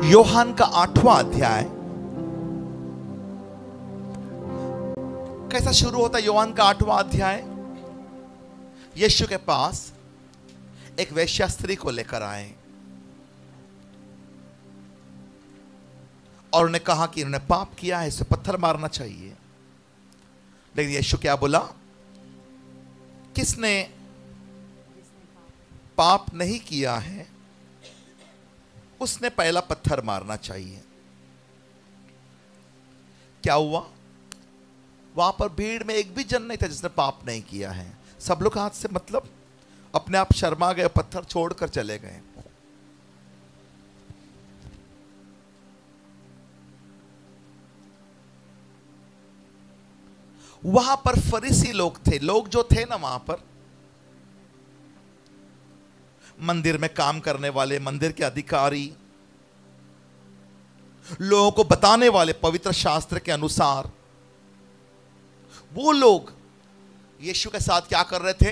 योहान का 8वां अध्याय कैसा शुरू होता है? योहान का 8वां अध्याय, यीशु के पास एक वेश्या स्त्री को लेकर आए और उन्हें कहा कि इन्होंने पाप किया है, इसे पत्थर मारना चाहिए। लेकिन यीशु क्या बोला? किसने पाप नहीं किया है उसने पहला पत्थर मारना चाहिए। क्या हुआ? वहां पर भीड़ में एक भी जन नहीं था जिसने पाप नहीं किया है। सब लोग हाथ से मतलब अपने आप शर्मा गए, पत्थर छोड़कर चले गए। वहां पर फरीसी लोग थे, लोग जो थे ना वहां पर, मंदिर में काम करने वाले, मंदिर के अधिकारी, लोगों को बताने वाले पवित्र शास्त्र के अनुसार, वो लोग यीशु के साथ क्या कर रहे थे?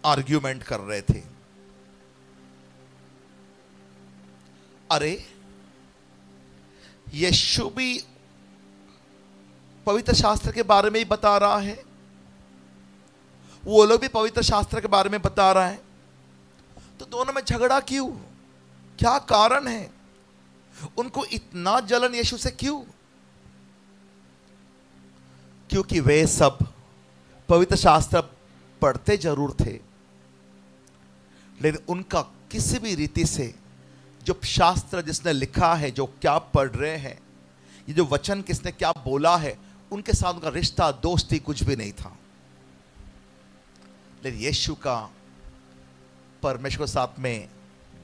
आर्ग्यूमेंट कर रहे थे। अरे यीशु भी पवित्र शास्त्र के बारे में ही बता रहा है, वो लोग भी पवित्र शास्त्र के बारे में बता रहा है, तो दोनों में झगड़ा क्यों? क्या कारण है? उनको इतना जलन यीशु से क्यों? क्योंकि वे सब पवित्र शास्त्र पढ़ते जरूर थे, लेकिन उनका किसी भी रीति से जो शास्त्र जिसने लिखा है, जो क्या पढ़ रहे हैं, ये जो वचन किसने क्या बोला है, उनके साथ उनका रिश्ता, दोस्ती कुछ भी नहीं था। लेकिन यीशु का परमेश्वर के साथ में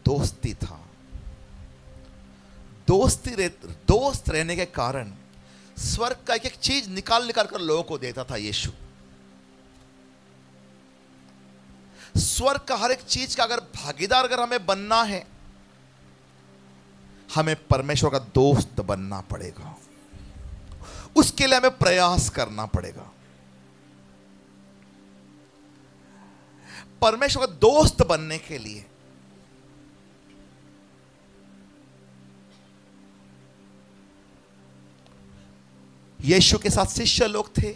दोस्ती था। दोस्त रहने के कारण स्वर्ग का एक एक चीज निकाल निकाल कर लोगों को देता था यीशु। स्वर्ग का हर एक चीज का अगर भागीदार अगर हमें बनना है, हमें परमेश्वर का दोस्त बनना पड़ेगा। उसके लिए हमें प्रयास करना पड़ेगा। परमेश्वर का दोस्त बनने के लिए यीशु के साथ शिष्य लोग थे,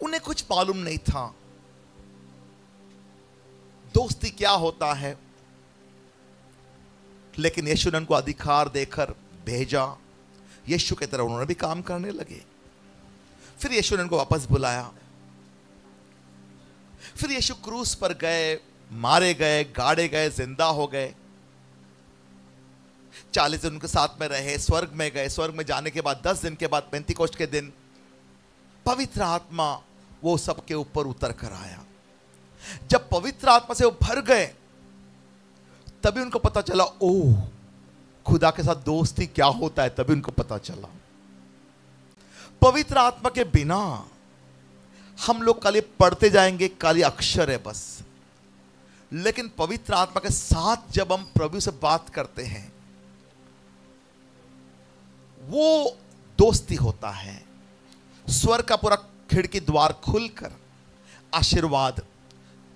उन्हें कुछ मालूम नहीं था दोस्ती क्या होता है। लेकिन यीशु ने उनको अधिकार देकर भेजा। यीशु की तरह उन्होंने भी काम करने लगे। फिर यीशु ने उनको वापस बुलाया। फिर यीशु क्रूस पर गए, मारे गए, गाड़े गए, जिंदा हो गए। 40 दिन उनके साथ में रहे, स्वर्ग में गए। स्वर्ग में जाने के बाद 10 दिन के बाद पेंतीकोस्ट के दिन पवित्र आत्मा वो सबके ऊपर उतर कर आया। जब पवित्र आत्मा से वो भर गए, तभी उनको पता चला, ओह खुदा के साथ दोस्ती क्या होता है। तभी उनको पता चला पवित्र आत्मा के बिना हम लोग खाली पढ़ते जाएंगे, खाली अक्षर है बस। लेकिन पवित्र आत्मा के साथ जब हम प्रभु से बात करते हैं, वो दोस्ती होता है। स्वर्ग का पूरा खिड़की द्वार खुलकर आशीर्वाद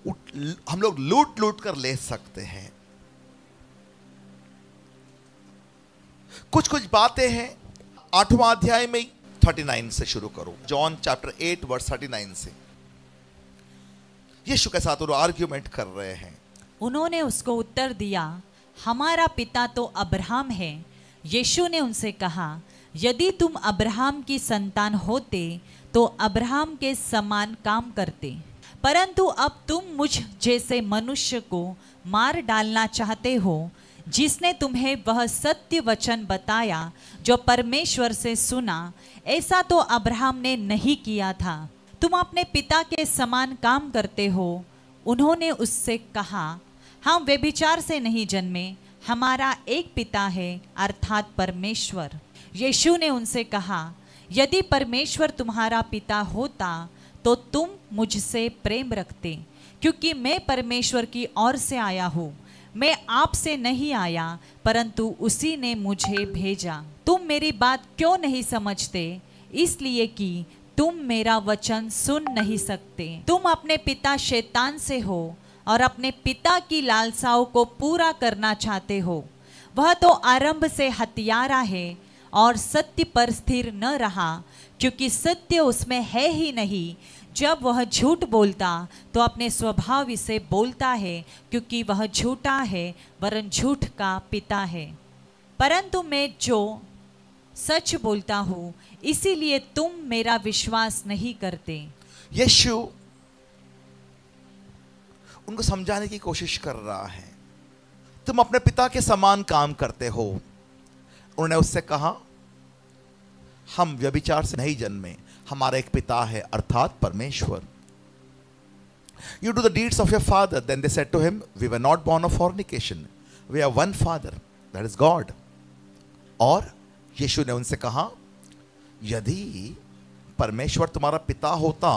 हम लोग लूट लूट कर ले सकते हैं। कुछ कुछ बातें हैं 8वां अध्याय में 39 से शुरू करो। जॉन चैप्टर 8 वर्स 39 से। यीशु के साथ वो आर्ग्यूमेंट कर रहे हैं। उन्होंने उसको उत्तर दिया, हमारा पिता तो अब्राहम है। यीशु ने उनसे कहा, यदि तुम अब्राहम की संतान होते तो अब्राहम के समान काम करते, परंतु अब तुम मुझ जैसे मनुष्य को मार डालना चाहते हो, जिसने तुम्हें वह सत्य वचन बताया जो परमेश्वर से सुना। ऐसा तो अब्राहम ने नहीं किया था। तुम अपने पिता के समान काम करते हो। उन्होंने उससे कहा, हम व्यभिचार से नहीं जन्मे, हमारा एक पिता है, अर्थात परमेश्वर। यीशु ने उनसे कहा, यदि परमेश्वर तुम्हारा पिता होता तो तुम मुझसे प्रेम रखते, क्योंकि मैं परमेश्वर की ओर से आया हूँ। मैं आपसे नहीं आया, परंतु उसी ने मुझे भेजा। तुम मेरी बात क्यों नहीं समझते? इसलिए कि तुम मेरा वचन सुन नहीं सकते। तुम अपने पिता शैतान से हो और अपने पिता की लालसाओं को पूरा करना चाहते हो। वह तो आरंभ से हत्यारा है और सत्य पर स्थिर न रहा, क्योंकि सत्य उसमें है ही नहीं। जब वह झूठ बोलता तो अपने स्वभाव से बोलता है, क्योंकि वह झूठा है वरन झूठ का पिता है। परंतु मैं जो सच बोलता हूँ, इसीलिए तुम मेरा विश्वास नहीं करते। यीशु उनको समझाने की कोशिश कर रहा है, तुम अपने पिता के समान काम करते हो। उन्होंने उससे कहा, हम व्यभिचार से नहीं जन्मे, हमारा एक पिता है अर्थात परमेश्वर। You do the deeds of your father. Then they said to him, we were not born of fornication. We have one father, that is God. और यीशु ने उनसे कहा, यदि परमेश्वर तुम्हारा पिता होता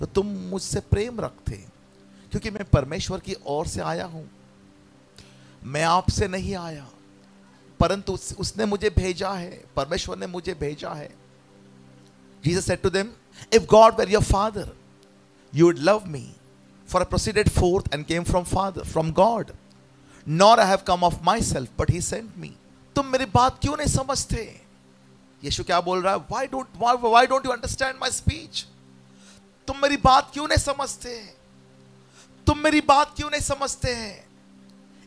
तो तुम मुझसे प्रेम रखते, क्योंकि मैं परमेश्वर की ओर से आया हूं। मैं आपसे नहीं आया, परंतु उसने मुझे भेजा है, परमेश्वर ने मुझे भेजा है। Jesus said to them, if God were your father, you would love me, for I proceeded forth and came from God. Nor I have come of myself, but he sent me. तुम मेरी बात क्यों नहीं समझते? यीशु क्या बोल रहा है? Why don't you understand my speech? तुम मेरी बात क्यों नहीं समझते? तुम मेरी बात क्यों नहीं समझते हैं?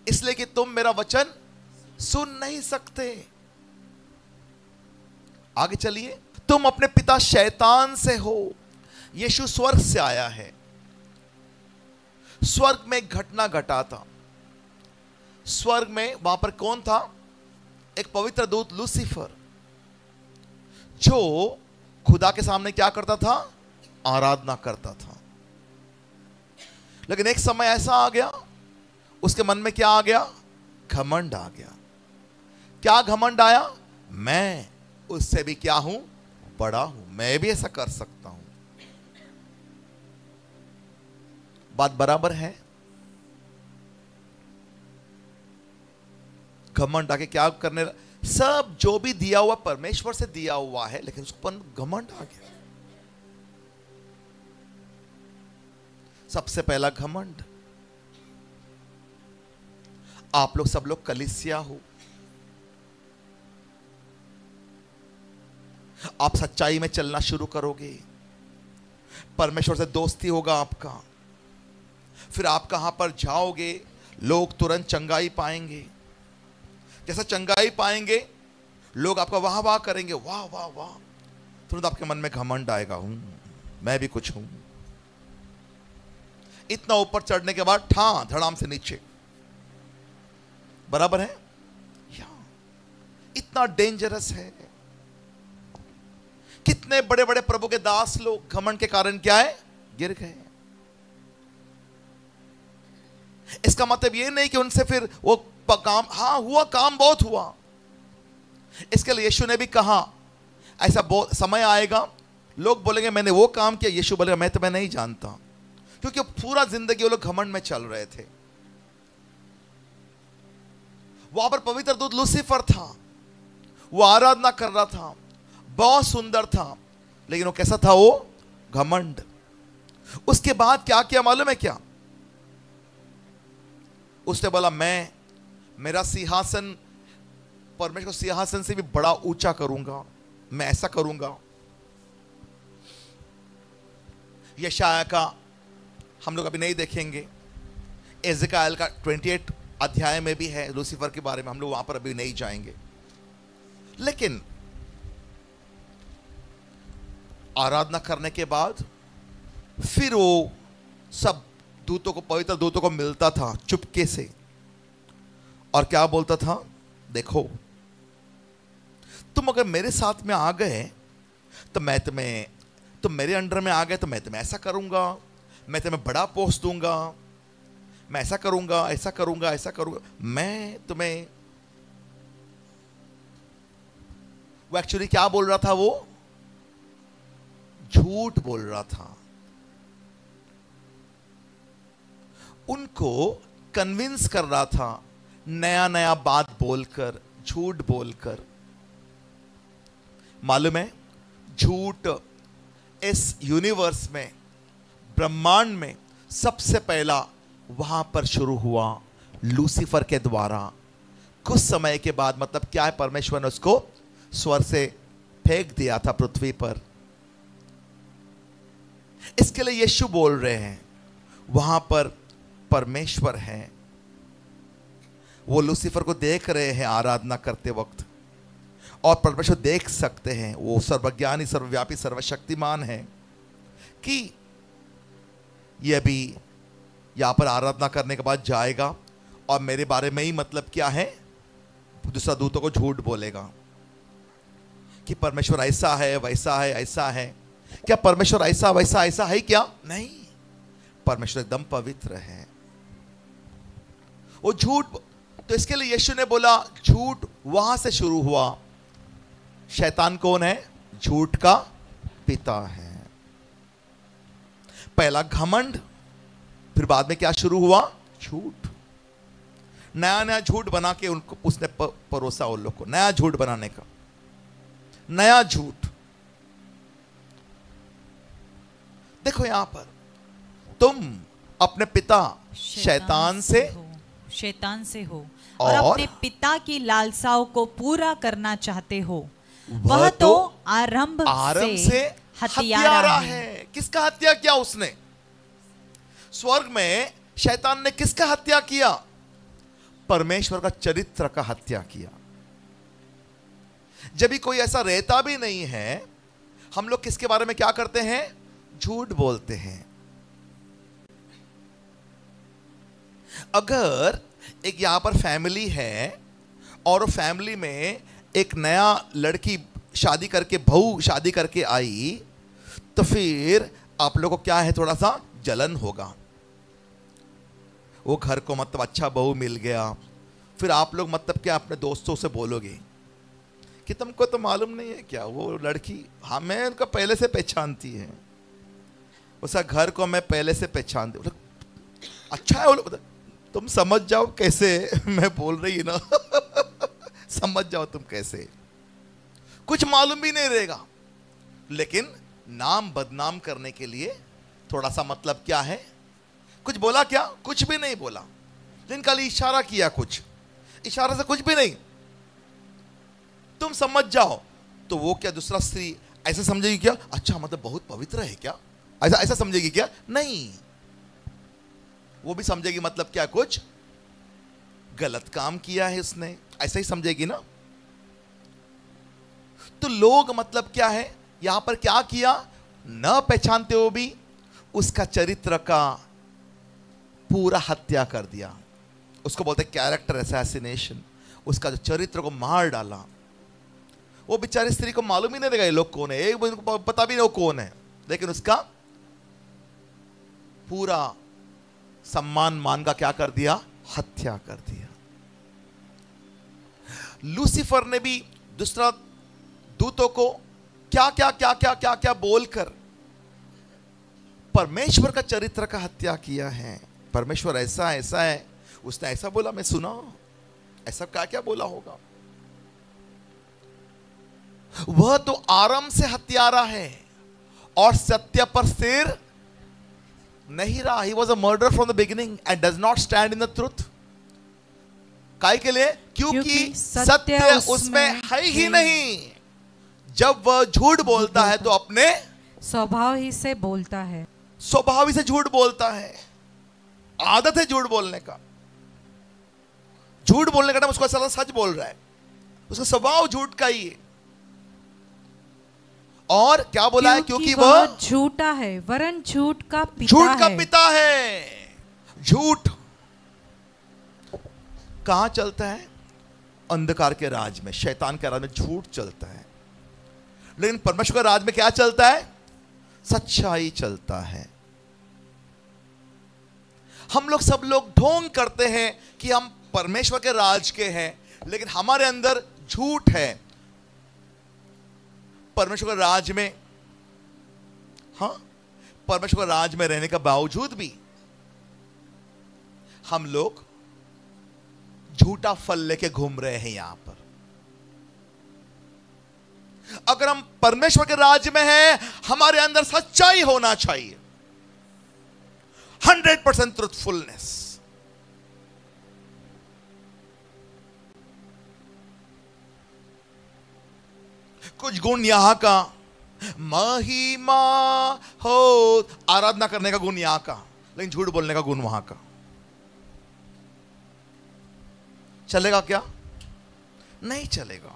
इसलिए कि तुम मेरा वचन सुन नहीं सकते। आगे चलिए। तुम अपने पिता शैतान से हो। यीशु स्वर्ग से आया है। स्वर्ग में एक घटना घटा था। स्वर्ग में वहां पर कौन था? एक पवित्र दूत लूसीफर, जो खुदा के सामने क्या करता था? आराधना करता था। लेकिन एक समय ऐसा आ गया, उसके मन में क्या आ गया? घमंड आ गया। क्या घमंड आया? मैं उससे भी क्या हूं? बड़ा हूं, मैं भी ऐसा कर सकता हूं। बात बराबर है? घमंड आके क्या करने? सब जो भी दिया हुआ परमेश्वर से दिया हुआ है, लेकिन उसको घमंड आ गया। सबसे पहला घमंड। आप लोग सब लोग कलीसिया हो, आप सच्चाई में चलना शुरू करोगे, परमेश्वर से दोस्ती होगा आपका, फिर आप कहां पर जाओगे, लोग तुरंत चंगाई पाएंगे। जैसा चंगाई पाएंगे, लोग आपका वाह वाह करेंगे, वाह वाह वाह, तुरंत आपके मन में घमंड आएगा, मैं भी कुछ हूं। इतना ऊपर चढ़ने के बाद ठा धड़ाम से नीचे। बराबर है? इतना डेंजरस है। कितने बड़े बड़े प्रभु के दास लोग घमंड के कारण क्या है? गिर गए। इसका मतलब यह नहीं कि उनसे फिर वो काम, हाँ हुआ, काम बहुत हुआ। इसके लिए यीशु ने भी कहा, ऐसा बहुत समय आएगा, लोग बोलेंगे मैंने वो काम किया, यीशु बोलेगा मैं तुम्हें नहीं जानता, क्योंकि पूरा जिंदगी वो लोग घमंड में चल रहे थे। वहां पर पवित्र दूत लूसीफर था, वो आराधना कर रहा था, बहुत सुंदर था, लेकिन वो कैसा था? वो घमंड। उसके बाद क्या किया मालूम है क्या? उसने बोला मैं मेरा सिंहासन परमेश्वर सिंहासन से भी बड़ा ऊंचा करूंगा, मैं ऐसा करूंगा। यशाया का हम लोग अभी नहीं देखेंगे, एजेकियल का 28 अध्याय में भी है लूसीफर के बारे में, हम लोग वहां पर अभी नहीं जाएंगे। लेकिन आराधना करने के बाद फिर वो सब दूतों को, पवित्र दूतों को मिलता था चुपके से, और क्या बोलता था? देखो, तुम अगर मेरे साथ में आ गए तो मैं तुम्हें, तुम मेरे अंडर में आ गए तो मैं तुम्हें ऐसा करूंगा, मैं तुम्हें बड़ा पोस्ट दूंगा, मैं ऐसा करूंगा, ऐसा करूंगा, ऐसा करूंगा, मैं तुम्हें। वो एक्चुअली क्या बोल रहा था? वो झूठ बोल रहा था। उनको कन्विंस कर रहा था, नया नया बात बोलकर, झूठ बोलकर। मालूम है, झूठ इस यूनिवर्स में, ब्रह्मांड में सबसे पहला वहां पर शुरू हुआ लूसीफर के द्वारा। कुछ समय के बाद मतलब क्या है, परमेश्वर ने उसको स्वर्ग से फेंक दिया था पृथ्वी पर। इसके लिए यीशु बोल रहे हैं वहां पर परमेश्वर हैं, वो लूसीफर को देख रहे हैं आराधना करते वक्त, और परमेश्वर देख सकते हैं, वो सर्वज्ञानी सर्वव्यापी सर्वशक्तिमान है कि ये अभी यहां पर आराधना करने के बाद जाएगा और मेरे बारे में ही मतलब क्या है, दूसरा दूतों को झूठ बोलेगा कि परमेश्वर ऐसा है वैसा है ऐसा है। क्या परमेश्वर ऐसा वैसा ऐसा है क्या? नहीं, परमेश्वर एकदम पवित्र है, वो झूठ। तो इसके लिए यीशु ने बोला झूठ वहां से शुरू हुआ। शैतान कौन है? झूठ का पिता है। पहला घमंड, फिर बाद में क्या शुरू हुआ? झूठ। नया नया झूठ बना के उनको उसने परोसा उन लोग को, नया झूठ बनाने का, नया झूठ। देखो यहां पर तुम अपने पिता शैतान से हो और अपने पिता की लालसाओं को पूरा करना चाहते हो। वह तो आरंभ से हत्यारा है। किसका हत्या किया उसने? स्वर्ग में शैतान ने किसका हत्या किया? परमेश्वर का चरित्र का हत्या किया। जब भी कोई ऐसा रहता भी नहीं है, हम लोग किसके बारे में क्या करते हैं? झूठ बोलते हैं। अगर एक यहां पर फैमिली है और फैमिली में एक नया लड़की शादी करके, बहू शादी करके आई, तो फिर आप लोगों को क्या है, थोड़ा सा जलन होगा। वो घर को मतलब अच्छा बहू मिल गया, फिर आप लोग मतलब क्या अपने दोस्तों से बोलोगे कि तुमको तो मालूम नहीं है क्या, वो लड़की हमें उनका पहले से पहचानती है, उसका घर को मैं पहले से पहचानती। अच्छा है वो, तुम समझ जाओ कैसे मैं बोल रही ना समझ जाओ तुम कैसे। कुछ मालूम भी नहीं रहेगा, लेकिन नाम बदनाम करने के लिए थोड़ा सा मतलब क्या है, कुछ बोला क्या? कुछ भी नहीं बोला, लेकिन खाली इशारा किया, कुछ इशारा से कुछ भी नहीं, तुम समझ जाओ। तो वो क्या दूसरा स्त्री ऐसा समझेगी क्या? अच्छा मतलब बहुत पवित्र है क्या, ऐसा ऐसा समझेगी क्या? नहीं, वो भी समझेगी मतलब क्या, कुछ गलत काम किया है उसने, ऐसा ही समझेगी ना। तो लोग मतलब क्या है, यहां पर क्या किया, न पहचानते हो भी उसका चरित्र का पूरा हत्या कर दिया। उसको बोलते कैरेक्टर असैसिनेशन। उसका जो चरित्र को मार डाला। वो बेचारी स्त्री को मालूम ही नहीं रहेगा ये लोग कौन है, एक पता भी नहीं वो कौन है, लेकिन उसका पूरा सम्मान मान का क्या कर दिया, हत्या कर दिया। लूसीफर ने भी दूसरा दूतों को क्या क्या क्या क्या क्या क्या बोलकर परमेश्वर का चरित्र का हत्या किया है। परमेश्वर ऐसा ऐसा है, उसने ऐसा बोला, मैं सुना, ऐसा क्या क्या बोला होगा। वह तो आरंभ से हत्यारा है और सत्य पर सिर नहीं रहा। He was a murderer from the beginning and does not stand in the truth. काय के लिए? क्योंकि सत्य उसमें है ही नहीं। जब वह झूठ बोलता है तो अपने स्वभाव ही से बोलता है, स्वभाव ही से झूठ बोलता है। आदत है झूठ बोलने का। झूठ बोलने का टाइम उसको ऐसा सच बोल रहा है, उसका स्वभाव झूठ का ही है। और क्या बोला है? क्योंकि वह झूठा है, वरन झूठ का पिता है। झूठ कहां चलता है? अंधकार के राज में, शैतान के राज में झूठ चलता है। लेकिन परमेश्वर के राज में क्या चलता है? सच्चाई चलता है। हम लोग सब लोग ढोंग करते हैं कि हम परमेश्वर के राज के हैं, लेकिन हमारे अंदर झूठ है। परमेश्वर के राज में, हाँ, परमेश्वर के राज में रहने के बावजूद भी हम लोग झूठा फल लेके घूम रहे हैं यहां पर। अगर हम परमेश्वर के राज में हैं, हमारे अंदर सच्चाई होना चाहिए, 100% ट्रूथफुलनेस। गुण यहां का, महिमा हो, आराधना करने का गुण यहां का, लेकिन झूठ बोलने का गुण वहां का। चलेगा क्या? नहीं चलेगा।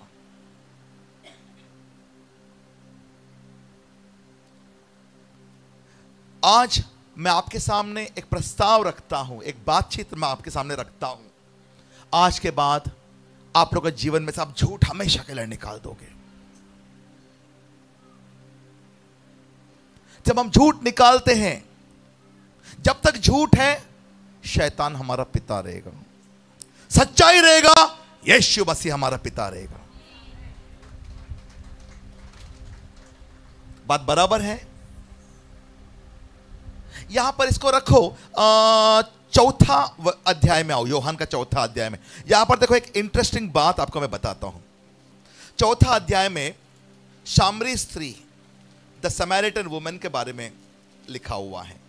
आज मैं आपके सामने एक प्रस्ताव रखता हूं, एक बातचीत मैं आपके सामने रखता हूं। आज के बाद आप लोगों के जीवन में से आप झूठ हमेशा के लिए निकाल दोगे। जब हम झूठ निकालते हैं, जब तक झूठ है, शैतान हमारा पिता रहेगा, सच्चाई रहेगा, यीशु मसीह हमारा पिता रहेगा। बात बराबर है? यहां पर इसको रखो, चौथा अध्याय में आओ, यूहन्ना का चौथा अध्याय में। यहां पर देखो, एक इंटरेस्टिंग बात आपको मैं बताता हूं। चौथा अध्याय में सामरी स्त्री, द समैरिटन वुमन के बारे में लिखा हुआ है।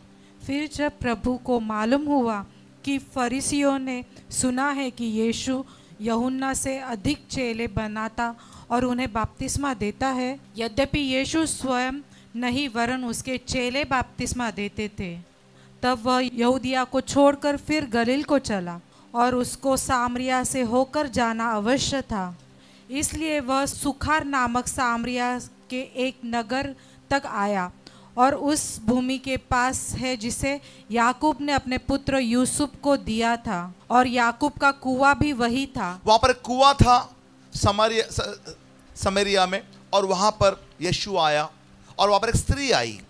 फिर जब प्रभु को मालूम हुआ कि फरीसियों ने सुना है कि यीशु यूहन्ना से अधिक चेले बनाता और उन्हें बपतिस्मा देता है, यद्यपि यीशु स्वयं नहीं वरन उसके चेले बपतिस्मा देते थे, तब वह यहूदिया को छोड़कर फिर गलील को चला और उसको सामरिया से होकर जाना अवश्य था। इसलिए वह सुखार नामक सामरिया के एक नगर तक आया और उस भूमि के पास है जिसे याकूब ने अपने पुत्र यूसुफ को दिया था, और याकूब का कुआं भी वही था। वहां पर कुआं था समरिया में, और वहां पर यीशु आया और वहां पर एक स्त्री आई,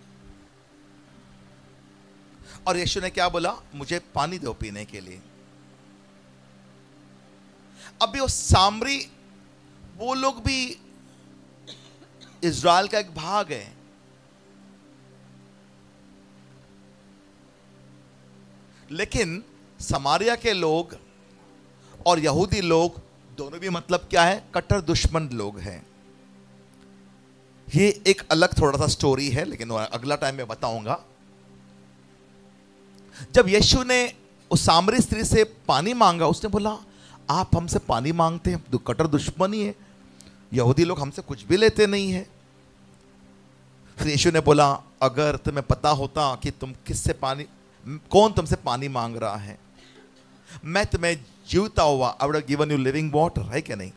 और यीशु ने क्या बोला? मुझे पानी दो पीने के लिए। अभी वो सामरी, वो लोग भी इज़राइल का एक भाग है, लेकिन समारिया के लोग और यहूदी लोग दोनों भी मतलब क्या है? कट्टर दुश्मन लोग हैं। ये एक अलग थोड़ा सा स्टोरी है, लेकिन अगला टाइम में बताऊंगा। जब यीशु ने उस सामरी स्त्री से पानी मांगा, उसने बोला आप हमसे पानी मांगते हैं, कट्टर दुश्मन ही है, यहूदी लोग हमसे कुछ भी लेते नहीं है। फिर यीशु ने बोला अगर तुम्हें पता होता कि तुम किससे पानी, कौन तुमसे पानी मांग रहा है, मैं तुम्हें जीवता हुआ, I would have given you living water, है क्या नहीं?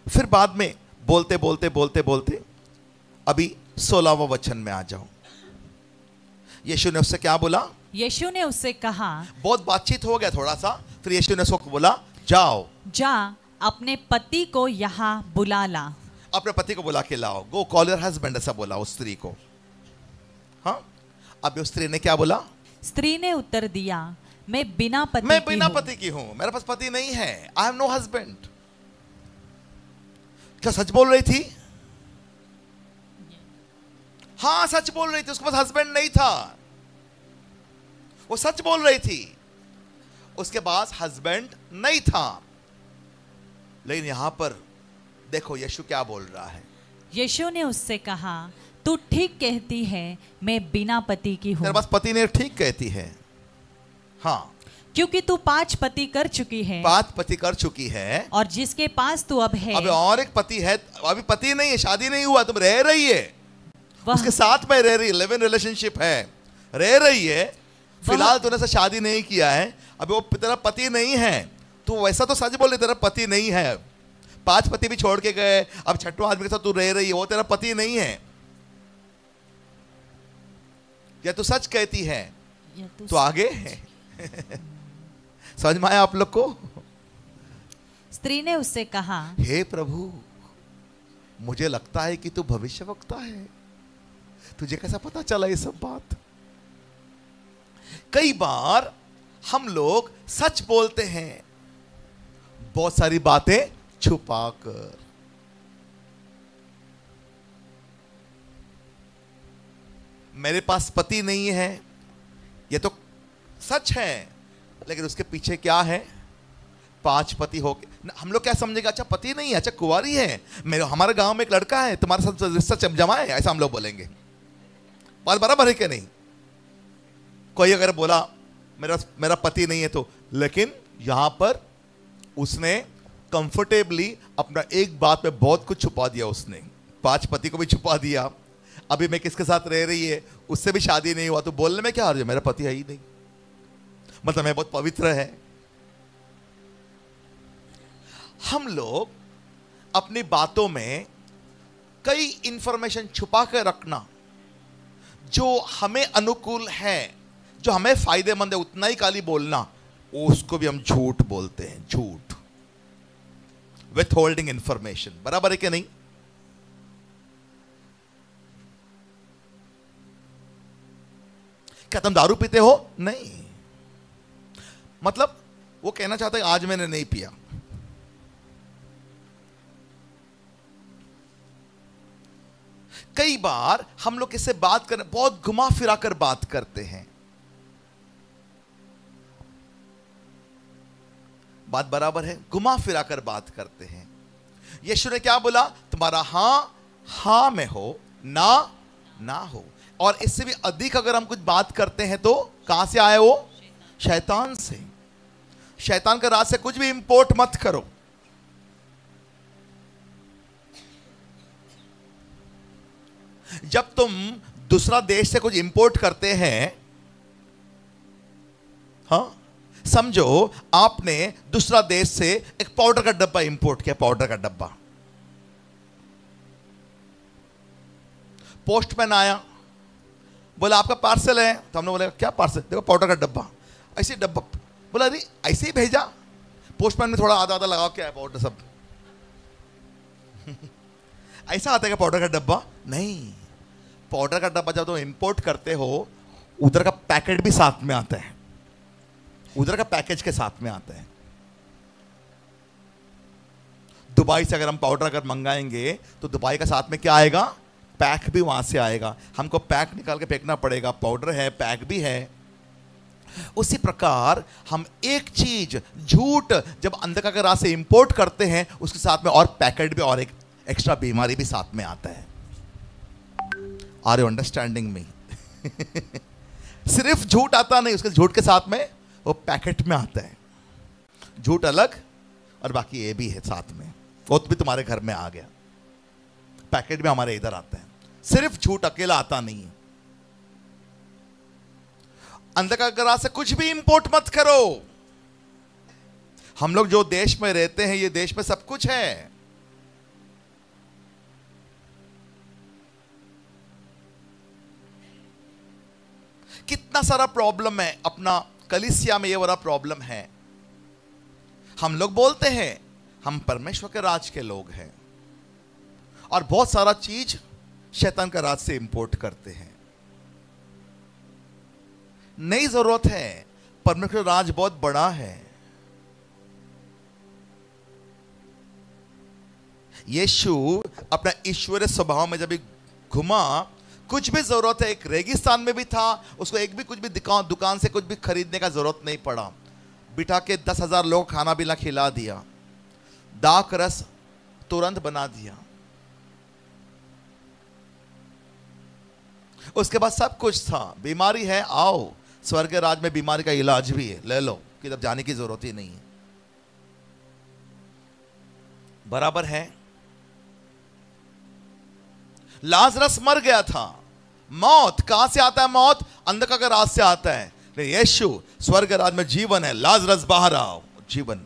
फिर बाद में बोलते बोलते बोलते बोलते अभी 16वां वचन में आ जाओ। यीशु ने उससे क्या बोला? यीशु ने उससे कहा, बहुत बातचीत हो गया थोड़ा सा, फिर यीशु ने उसको बोला जाओ, जा अपने पति को यहाँ बुला ला। अपने पति को बुला के लाओ, गो कॉल योर हस्बैंड, ऐसा बोला उस स्त्री को। हाँ, अब उस स्त्री ने क्या बोला? स्त्री ने उत्तर दिया, मैं बिना पति की हूं, मेरे पास पति नहीं है, आई हैव नो हस्बैंड। क्या सच बोल रही थी? हाँ सच बोल रही थी, उसके पास हस्बैंड नहीं था, वो सच बोल रही थी, उसके पास हस्बैंड नहीं था। लेकिन यहां पर देखो यीशु क्या बोल रहा है। यीशु ने उससे कहा, तू ठीक कहती है, मैं बिना पति की हूँ। तेरे पास पति नहीं, ठीक कहती है। हाँ, क्योंकि तू 5 पति कर चुकी है। 5 पति कर चुकी है, और जिसके पास तू अब है, अभी और एक पति है, अभी पति नहीं है, शादी नहीं हुआ, तुम रह रही है, उसके साथ में रह रही है, लिव इन रिलेशनशिप है, रह रही है, फिलहाल तूने से शादी नहीं किया है, अभी वो तेरा पति नहीं है। तू वैसा तो सच बोल रही, तेरा पति नहीं है, 5 पति भी छोड़ के गए, अब 6वां आदमी के साथ तू रह रही है, वो तेरा पति नहीं है। या तू सच कहती है? तो आगे है समझ में आया आप लोग को? स्त्री ने उससे कहा, हे प्रभु, मुझे लगता है कि तू भविष्यवक्ता है, तुझे कैसा पता चला ये सब बात? कई बार हम लोग सच बोलते हैं, बहुत सारी बातें छुपाकर। मेरे पास पति नहीं है, ये तो सच है, लेकिन उसके पीछे क्या है? 5 पति हो के हम लोग क्या समझेगा? अच्छा पति नहीं है, अच्छा कुंवारी है, मेरे हमारे गांव में एक लड़का है, तुम्हारे साथ रिश्ता जमा है, ऐसा हम लोग बोलेंगे। बात बराबर है कि नहीं? कोई अगर बोला मेरा पति नहीं है तो, लेकिन यहां पर उसने कंफर्टेबली अपना एक बात में बहुत कुछ छुपा दिया उसने। 5 पति को भी छुपा दिया, अभी मैं किसके साथ रह रही है, उससे भी शादी नहीं हुआ, तो बोलने में क्या हर्ज है, मेरा पति है ही नहीं, मतलब मैं बहुत पवित्र है। हम लोग अपनी बातों में कई इंफॉर्मेशन छुपा कर रखना, जो हमें अनुकूल है, जो हमें फायदेमंद है, उतना ही खाली बोलना, उसको भी हम झूठ बोलते हैं। झूठ, विथ होल्डिंग इंफॉर्मेशन, बराबर है कि नहीं? क्या तुम दारू पीते हो? नहीं, मतलब वो कहना चाहता है आज मैंने नहीं पिया। कई बार हम लोग इससे बात करने बहुत घुमा फिरा कर बात करते हैं। बात बराबर है, घुमा फिरा कर बात करते हैं। यीशु ने क्या बोला? तुम्हारा हां हां में हो, ना ना हो। और इससे भी अधिक अगर हम कुछ बात करते हैं तो कहां से आए वो? शैतान से। शैतान का राज से कुछ भी इंपोर्ट मत करो। जब तुम दूसरा देश से कुछ इंपोर्ट करते हैं, हाँ, समझो आपने दूसरा देश से एक पाउडर का डब्बा इंपोर्ट किया, पाउडर का डब्बा। पोस्टमैन आया, बोला आपका पार्सल है, तो हमने बोला क्या पार्सल? देखो पाउडर का डब्बा, ऐसे डब्बा। बोला अरे ऐसे ही भेजा। पोस्टमैन ने थोड़ा आधा आधा लगा, क्या है पाउडर सब ऐसा आता है क्या पाउडर का डब्बा? नहीं, पाउडर का डब्बा जब तुम इंपोर्ट करते हो, उधर का पैकेट भी साथ में आता है, उधर का पैकेज के साथ में आता है। दुबई से अगर हम पाउडर अगर मंगाएंगे तो दुबई का साथ में क्या आएगा? पैक भी वहां से आएगा। हमको पैक निकाल के फेंकना पड़ेगा, पाउडर है, पैक भी है। उसी प्रकार हम एक चीज झूठ जब अंधकार के रास्ते इंपोर्ट करते हैं, उसके साथ में और पैकेट भी और एक एक्स्ट्रा बीमारी भी साथ में आता है। Are you understanding me? सिर्फ झूठ आता नहीं, उसके झूठ के साथ में वो पैकेट में आता है। झूठ अलग और बाकी ये भी है साथ में, वो भी तुम्हारे घर में आ गया, पैकेट भी हमारे इधर आता है। सिर्फ झूठ अकेला आता नहीं है। अंधकार के रास्ते से कुछ भी इंपोर्ट मत करो। हम लोग जो देश में रहते हैं, ये देश में सब कुछ है। कितना सारा प्रॉब्लम है अपना कलीसिया में, ये बड़ा प्रॉब्लम है। हम लोग बोलते हैं हम परमेश्वर के राज के लोग हैं, और बहुत सारा चीज शैतान का राज से इंपोर्ट करते हैं। नहीं जरूरत है, परमेश्वर का राज बहुत बड़ा है। यीशु अपना ईश्वरीय स्वभाव में जब भी घुमा, कुछ भी जरूरत है, एक रेगिस्तान में भी था, उसको एक भी कुछ भी दुकान से कुछ भी खरीदने का जरूरत नहीं पड़ा। बिठा के 10,000 लोग खाना पीना खिला दिया, दाख रस तुरंत बना दिया। उसके बाद सब कुछ था। बीमारी है, आओ स्वर्ग राज में बीमारी का इलाज भी है, ले लो, कि तब जाने की जरूरत ही नहीं है। बराबर है। लाजरस मर गया था। मौत कहां से आता है? मौत अंधकार के राज से आता है। लेकिन यीशु स्वर्ग राज में जीवन है, लाजरस बाहर आओ, जीवन।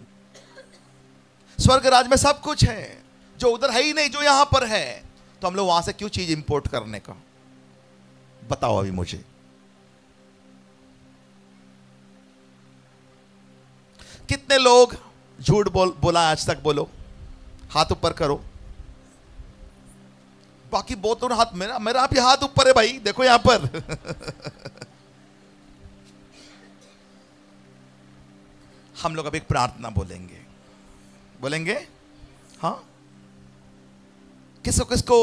स्वर्ग राज में सब कुछ है, जो उधर है ही नहीं, जो यहां पर है। तो हम लोग वहां से क्यों चीज इंपोर्ट करने का? बताओ अभी मुझे। कितने लोग झूठ बोला आज तक? बोलो, हाथ ऊपर करो। बाकी बहुत लोग हाथ, मेरा आप हाथ ऊपर है भाई, देखो यहां पर हम लोग अब एक प्रार्थना बोलेंगे, हाँ। किसको किसको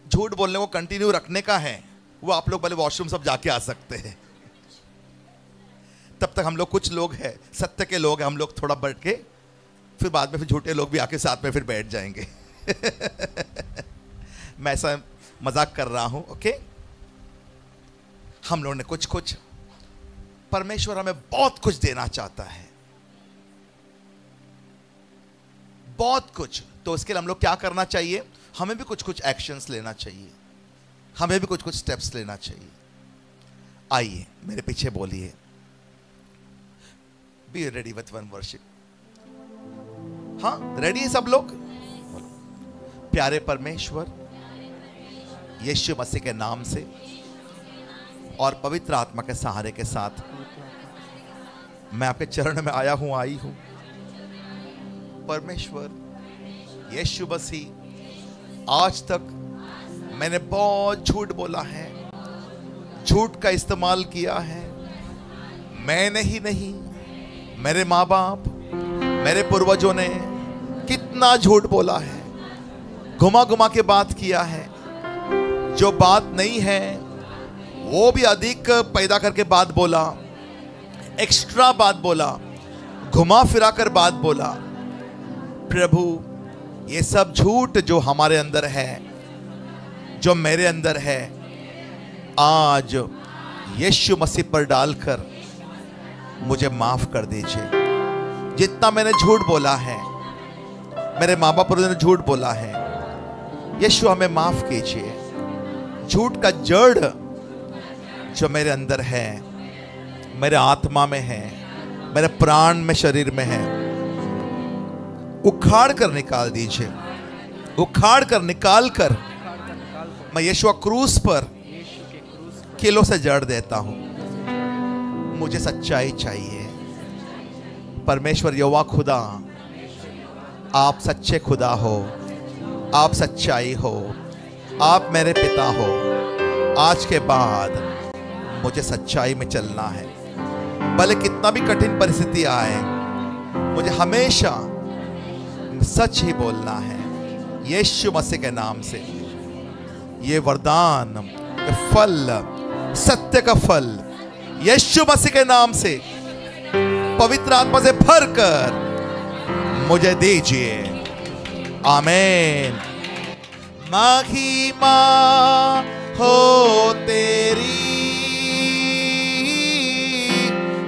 झूठ बोलने को कंटिन्यू रखने का है, वो आप लोग पहले वॉशरूम सब जाके आ सकते हैं। तब तक हम लोग, कुछ लोग हैं सत्य के लोग हैं, हम लोग थोड़ा बैठ के, फिर बाद में फिर झूठे लोग भी आके साथ में फिर बैठ जाएंगे मैं ऐसा मजाक कर रहा हूं, ओके। हम लोगों ने कुछ परमेश्वर हमें बहुत कुछ देना चाहता है। बहुत कुछ। तो इसके लिए हम लोग क्या करना चाहिए? हमें भी कुछ कुछ एक्शंस लेना चाहिए, हमें भी कुछ कुछ स्टेप्स लेना चाहिए। आइए मेरे पीछे बोलिए, be ready with one worship. हाँ, रेडी है सब लोग? प्यारे परमेश्वर, यीशु मसीह के नाम से और पवित्र आत्मा के सहारे के साथ मैं आपके चरण में आया हूं, आई हूं। परमेश्वर यीशु मसीह, आज तक मैंने बहुत झूठ बोला है, झूठ का इस्तेमाल किया है। मैंने ही नहीं, मेरे माँ बाप, मेरे पूर्वजों ने कितना झूठ बोला है, घुमा घुमा के बात किया है। जो बात नहीं है वो भी अधिक पैदा करके बात बोला, एक्स्ट्रा बात बोला, घुमा फिरा कर बात बोला। प्रभु, ये सब झूठ जो हमारे अंदर है, जो मेरे अंदर है, आज यीशु मसीह पर डालकर मुझे माफ कर दीजिए। जितना मैंने झूठ बोला है, मेरे माँ बाप ने झूठ बोला है, यीशु हमें माफ कीजिए। झूठ का जड़ जो मेरे अंदर है, मेरे आत्मा में है, मेरे प्राण में, शरीर में है, उखाड़ कर निकाल दीजिए। उखाड़ कर निकाल कर मैं यीशु क्रूस पर किलो से जड़ देता हूं। मुझे सच्चाई चाहिए। परमेश्वर यहोवा खुदा, आप सच्चे खुदा हो, आप सच्चाई हो, आप मेरे पिता हो। आज के बाद मुझे सच्चाई में चलना है, भले कितना भी कठिन परिस्थिति आए, मुझे हमेशा सच ही बोलना है। यीशु मसीह के नाम से ये वरदान, ये फल, सत्य का फल यीशु मसीह के नाम से पवित्र आत्मा से भरकर मुझे दीजिए। आमीन। महिमा हो तेरी,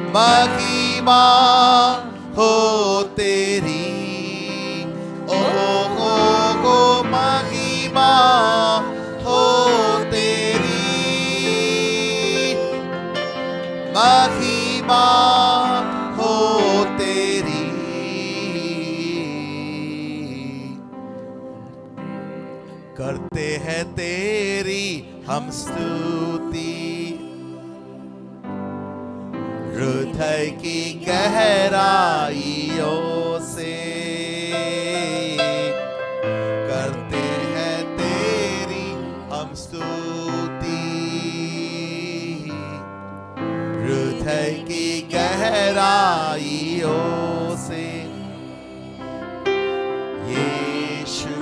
महिमा हो तेरी, ओ महिमा हो तेरी, महिमा हो तेरी। करते हैं तेरी हम स्तुति, हृदय की गहराइयों से। करते हैं तेरी हम स्तुति, हृदय की गहराइयों से। यीशु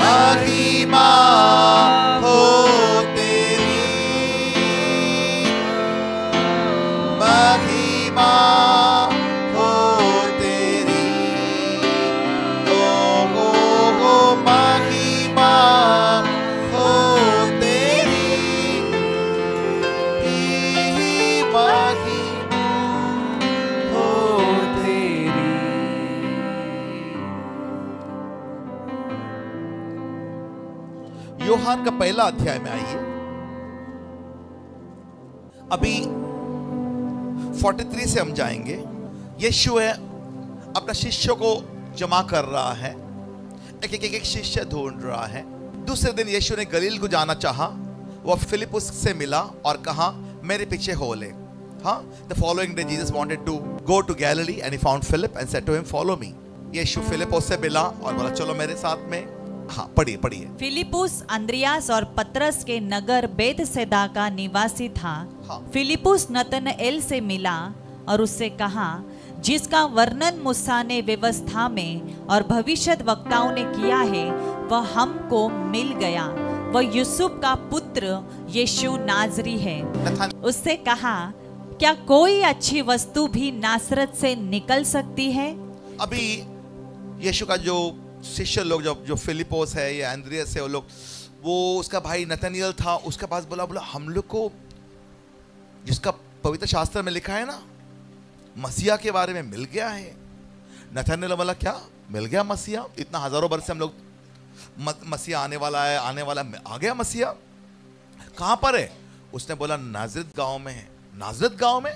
महिमा हो तेरी, महिमा हो तेरी, ओ महिमा हो तेरी, महिमा हो तेरी। यूहन्ना का पहला अध्याय में आइए। अभी 43 से हम जाएंगे। यीशु है अपना शिष्यों को जमा कर रहा है, एक शिष्य ढूंढ रहा है। दूसरे दिन यीशु ने गलील को जाना चाहा। वह फिलिपुस से मिला और कहा, मेरे पीछे हो ले। हाँ, the following day Jesus wanted to go to Galilee and he found Philip and said to him, follow me. यीशु फिलिपुस से मिला और बोला, चलो मेरे साथ में। हाँ, पढ़िए पढ़िए। फिलिपुस अंद्रियास और पतरस के नगर बेतसैदा का निवासी था। हाँ। फिलिपुस नतनएल से मिला और उससे कहा, जिसका वर्णन मूसा ने व्यवस्था में और भविष्यद्वक्ताओं ने किया है, वह हमको मिल गया। वह यूसुफ का पुत्र यीशु नाजरी है। उससे कहा, क्या कोई अच्छी वस्तु भी नासरत से निकल सकती है? अभी यीशु का जो शिष्य लोग जो फिलिपोस है या एंद्रियस है, वो लोग, वो उसका भाई नतनियल था, उसके पास बोला हम लोग को जिसका पवित्र शास्त्र में लिखा है ना, मसीहा के बारे में मिल गया है। नतनियल बोला, क्या मिल गया मसीहा? इतना हजारों वर्ष से हम लोग मसीहा आने वाला है, आ गया मसीहा, कहां पर है? उसने बोला नाजरत गांव में है। नाजरत गांव में?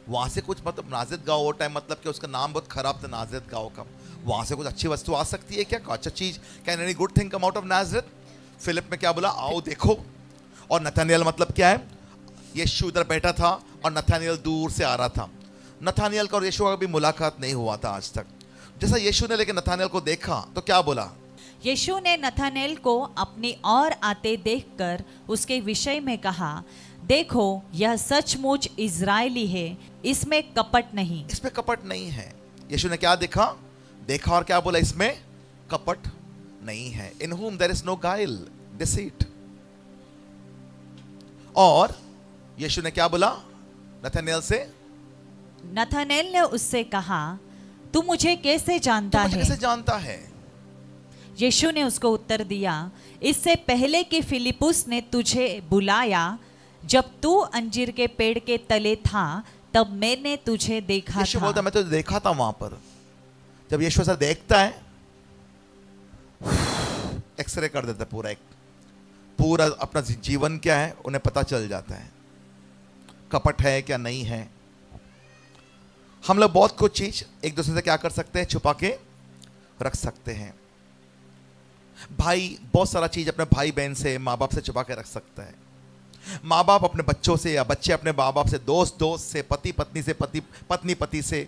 वहां से कुछ, मतलब नाजरत गांव वो टाइम, मतलब कि उसका नाम बहुत खराब था नाजरत गांव का, वहां से कुछ अच्छी वस्तु आ सकती है क्या? अच्छा चीज, can any good thing come out of Nazareth? Philip में क्या बोला, आओ देखो। और नथानियल मतलब क्या है? यीशु उधर बैठा था और नथानियल दूर से आ रहा था। नथानियल का और यीशु का भी मुलाकात नहीं हुआ था आज तक। जैसा यीशु ने लेकर नथानियल को देखा तो क्या बोला? यीशु ने नथानेल को अपनी ओर आते देखकर उसके विषय में कहा, देखो यह सचमुच इजरायली है, इसमें कपट नहीं। इसमें कपट नहीं है। यीशु ने क्या देखा और क्या बोला? इसमें कपट नहीं है। इन whom there is no guile, deceit। और यीशु ने क्या बोला नथानेल से? नथानेल ने उससे कहा, तू मुझे कैसे जानता है? कैसे जानता है? यीशु ने उसको उत्तर दिया, इससे पहले कि फिलिपुस ने तुझे बुलाया, जब तू अंजीर के पेड़ के तले था, तब मैंने तुझे देखा था। यीशु बोलता, मैं तो देखा था वहां पर। जब यीशु ऐसा देखता है, एक्सरे कर देता है, पूरा अपना जीवन क्या है उन्हें पता चल जाता है, कपट है क्या नहीं है। हम लोग बहुत कुछ चीज एक दूसरे से क्या कर सकते हैं, छुपा के रख सकते हैं। भाई बहुत सारा चीज अपने भाई बहन से, माँ बाप से छुपा के रख सकता है। माँ बाप अपने बच्चों से, या बच्चे अपने माँ बाप से, दोस्त से, पति पत्नी से, पत्नी से,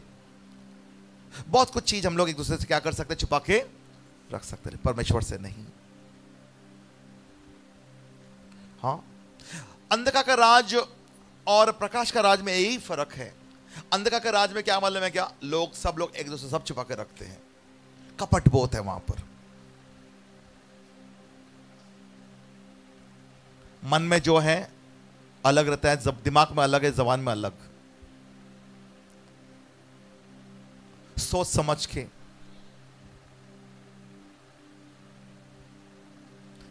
बहुत कुछ चीज हम लोग एक दूसरे से क्या कर सकते हैं, छुपा के रख सकते हैं, परमेश्वर से नहीं। हाँ, अंधकार का राज और प्रकाश का राज में यही फर्क है। अंधकार के राज में क्या मालूम है क्या? सब लोग एक दूसरे सब छुपा के रखते हैं, कपट बहुत है वहां पर। मन में जो है अलग रहता है, जब दिमाग में अलग है, जबान में अलग। सोच समझ के,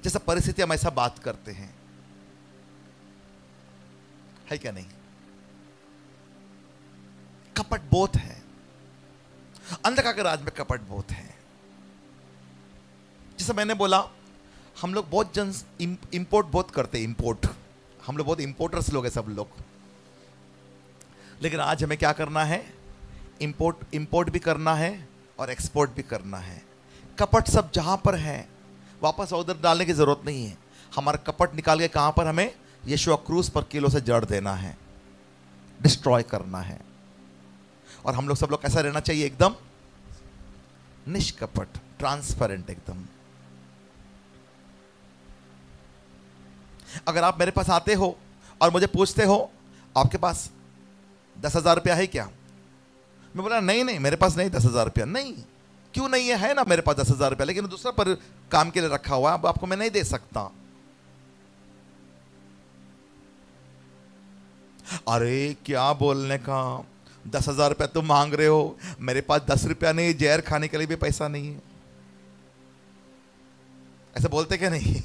जैसा परिस्थिति हम ऐसा बात करते हैं, है क्या नहीं? कपट बहुत है, अंधकार के राज में कपट बहुत है। जैसे मैंने बोला, हम लोग बहुत इंपोर्ट बहुत करते हैं, इंपोर्ट। हम लोग बहुत इंपोर्टर्स लोग हैं सब लोग। लेकिन आज हमें क्या करना है? इंपोर्ट भी करना है और एक्सपोर्ट भी करना है। कपट सब जहां पर है वापस उधर डालने की जरूरत नहीं है। हमारा कपट निकाल के कहां पर हमें यीशु क्रूस पर किलो से जड़ देना है, डिस्ट्रॉय करना है। और हम लोग सब लोग कैसा रहना चाहिए? एकदम निष्कपट, ट्रांसपेरेंट एकदम। अगर आप मेरे पास आते हो और मुझे पूछते हो आपके पास 10,000 रुपया है क्या? मैं बोला नहीं मेरे पास नहीं 10,000 रुपया। नहीं, क्यों नहीं है? ना मेरे पास 10,000 रुपया, लेकिन दूसरा पर काम के लिए रखा हुआ है, अब आपको मैं नहीं दे सकता। अरे क्या बोलने का, 10,000 रुपया तुम मांग रहे हो, मेरे पास 10 रुपया नहीं, जहर खाने के लिए भी पैसा नहीं है। ऐसा बोलते क्या नहीं?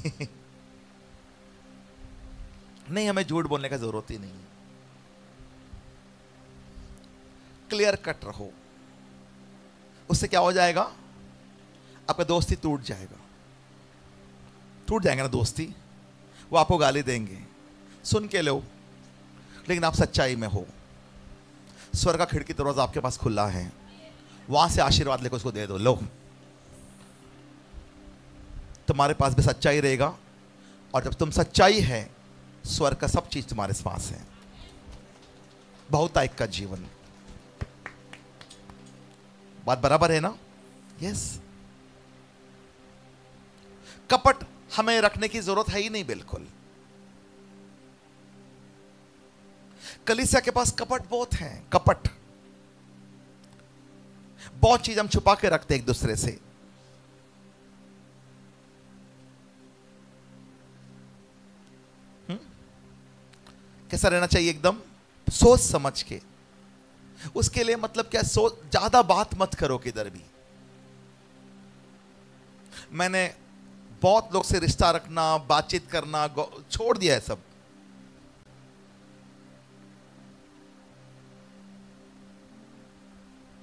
नहीं, हमें झूठ बोलने का जरूरत ही नहीं। क्लियर कट रहो, उससे क्या हो जाएगा? आपका दोस्ती टूट जाएगा। टूट जाएगा ना दोस्ती। वो आपको गाली देंगे, सुन के लो, लेकिन आप सच्चाई में हो। स्वर्ग का खिड़की दरवाजा आपके पास खुला है, वहां से आशीर्वाद लेकर उसको दे दो। लो, तुम्हारे पास भी सच्चाई रहेगा, और जब तुम सच्चाई है, स्वर्ग का सब चीज तुम्हारे पास है। बहुतायक का जीवन। बात बराबर है ना? यस। कपट हमें रखने की जरूरत है ही नहीं, बिल्कुल। कलीसिया के पास कपट बहुत है। कपट, बहुत चीज हम छुपा के रखते एक दूसरे से। कैसा रहना चाहिए? एकदम सोच समझ के। उसके लिए मतलब क्या, सोच, ज्यादा बात मत करो किधर भी। मैंने बहुत लोग से रिश्ता रखना, बातचीत करना छोड़ दिया है सब।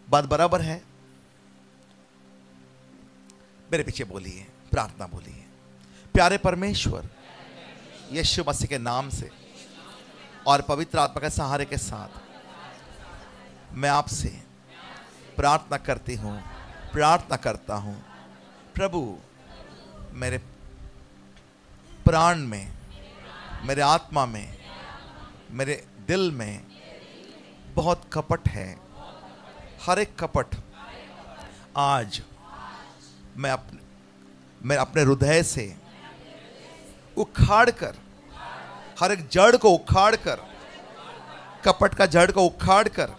बात बराबर है? मेरे पीछे बोलिए, प्रार्थना बोलिए। प्यारे परमेश्वर, यीशु मसीह के नाम से और पवित्र आत्मा के सहारे के साथ मैं आपसे प्रार्थना करती हूं, प्रार्थना करता हूं। प्रभु, मेरे प्राण में, मेरे आत्मा में, मेरे दिल में बहुत कपट है। हर एक कपट आज मैं अपने हृदय से उखाड़ कर, हर एक जड़ को उखाड़ कर, कपट का जड़ को उखाड़ कर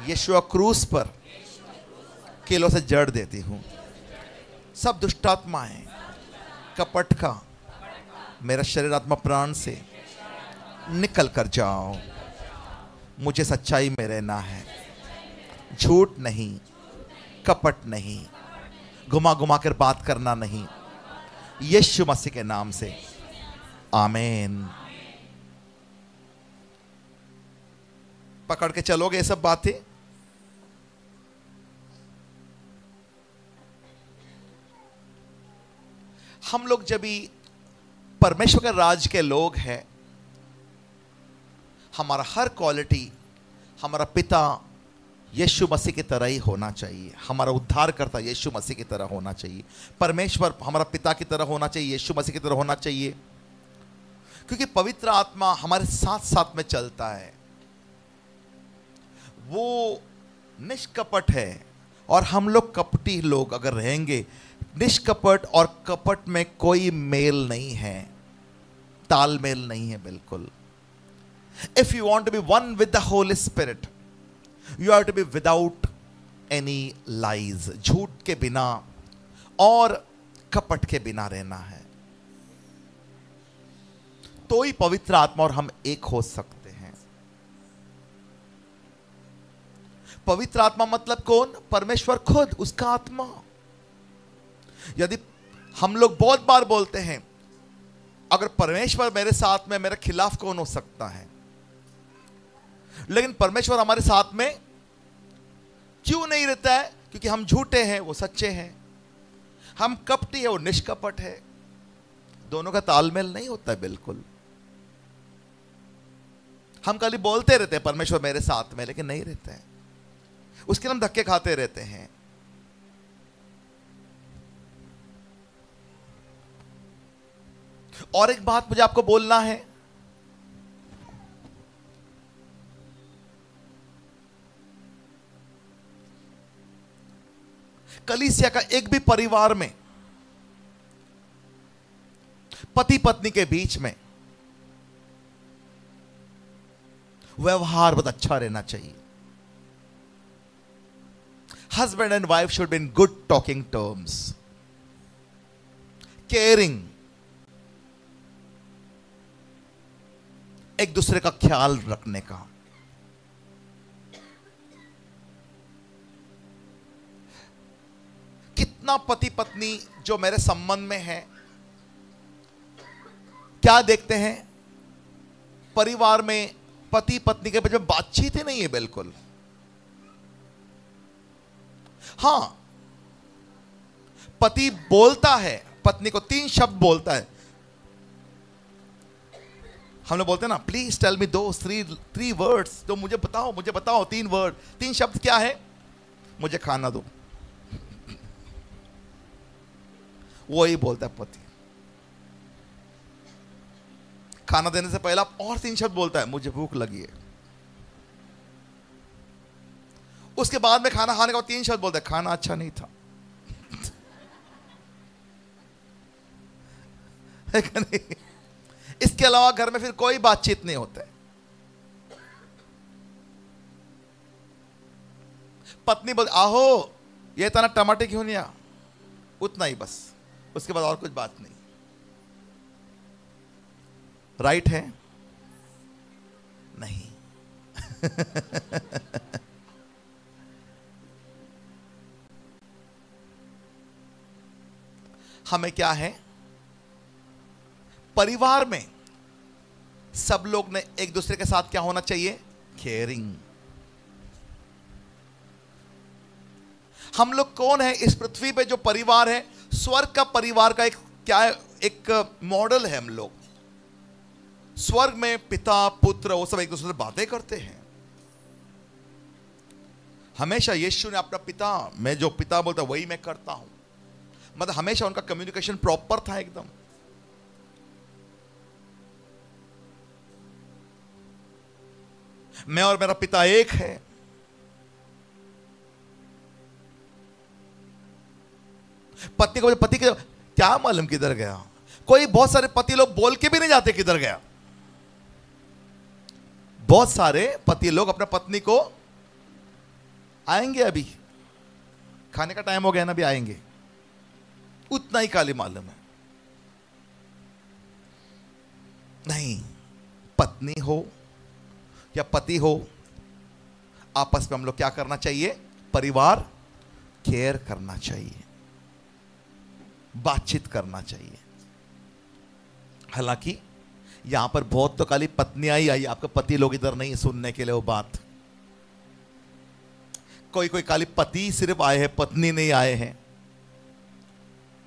यीशु क्रूस पर कीलों से जड़ देती हूं। सब दुष्टात्माएं, कपट का मेरा शरीर, आत्मा, प्राण से निकल कर जाओ। मुझे सच्चाई में रहना है, झूठ नहीं, कपट नहीं, घुमा घुमा कर बात करना नहीं। यीशु मसीह के नाम से आमीन। पकड़ के चलोगे ये सब बातें? हम लोग जब भी परमेश्वर के राज के लोग हैं, हमारा हर क्वालिटी हमारा पिता यीशु मसीह की तरह ही होना चाहिए। हमारा उद्धारकर्ता यीशु मसीह की तरह होना चाहिए। परमेश्वर हमारा पिता की तरह होना चाहिए, यीशु मसीह की तरह होना चाहिए। क्योंकि पवित्र आत्मा हमारे साथ साथ में चलता है, वो निष्कपट है। और हम लोग कपटी लोग अगर रहेंगे, निष्कपट और कपट में कोई मेल नहीं है, तालमेल नहीं है बिल्कुल। If you want to be one with the holy spirit, you have to be without any lies. झूठ के बिना और कपट के बिना रहना है, तो ही पवित्र आत्मा और हम एक हो सकते हैं। पवित्र आत्मा मतलब कौन? परमेश्वर खुद, उसका आत्मा। यदि हम लोग बहुत बार बोलते हैं, अगर परमेश्वर मेरे साथ में, मेरे खिलाफ कौन हो सकता है? लेकिन परमेश्वर हमारे साथ में क्यों नहीं रहता है? क्योंकि हम झूठे हैं, वो सच्चे हैं। हम कपटी है, वो निष्कपट है। दोनों का तालमेल नहीं होता है बिल्कुल। हम खाली बोलते रहते हैं परमेश्वर मेरे साथ में, लेकिन नहीं रहते हैं। उसके लिए हम धक्के खाते रहते हैं। और एक बात मुझे आपको बोलना है, कलीसिया का एक भी परिवार में पति पत्नी के बीच में व्यवहार बहुत अच्छा रहना चाहिए। Husband and wife should be in good talking terms, caring, एक दूसरे का ख्याल रखने का। कितना पति पत्नी जो मेरे संबंध में है, क्या देखते हैं? परिवार में पति पत्नी के बीच में बातचीत ही नहीं है बिल्कुल। हां, पति बोलता है पत्नी को, 3 शब्द बोलता है। हम लोग बोलते हैं ना, please tell me those 3 words, तो मुझे बताओ 3 वर्ड। 3 शब्द क्या है? मुझे खाना दो, वही बोलता है पति। खाना देने से पहला और 3 शब्द बोलता है, मुझे भूख लगी है। उसके बाद में खाना खाने का 3 शब्द बोलता है, खाना अच्छा नहीं था। है कि नहीं? इसके अलावा घर में फिर कोई बातचीत नहीं होता है। पत्नी बोल, आहो ये तना टमाटर क्यों नहीं आ, उतना ही बस, उसके बाद और कुछ बात नहीं। राइट है? नहीं। हमें क्या है, परिवार में सब लोग ने एक दूसरे के साथ क्या होना चाहिए, केयरिंग। हम लोग कौन है इस पृथ्वी पे जो परिवार है, स्वर्ग का परिवार का एक क्या है, एक मॉडल है। हम लोग स्वर्ग में पिता पुत्र वो सब एक दूसरे से बातें करते हैं। हमेशा यीशु ने अपना पिता, मैं जो पिता बोलता वही मैं करता हूं, मतलब हमेशा उनका कम्युनिकेशन प्रॉपर था एकदम। मैं और मेरा पिता एक है। पत्नी को पति के क्या मालूम किधर गया, कोई बहुत सारे पति लोग बोल के भी नहीं जाते किधर गया। बहुत सारे पति लोग अपने पत्नी को आएंगे, अभी खाने का टाइम हो गया ना, अभी आएंगे, उतना ही खाली मालूम है। नहीं, पत्नी हो या पति हो, आपस में हम लोग क्या करना चाहिए, परिवार केयर करना चाहिए, बातचीत करना चाहिए। हालांकि यहां पर बहुत तो खाली पत्नियां ही आई, आपके पति लोग इधर नहीं सुनने के लिए वो बात। कोई कोई खाली पति सिर्फ आए हैं, पत्नी नहीं आए हैं।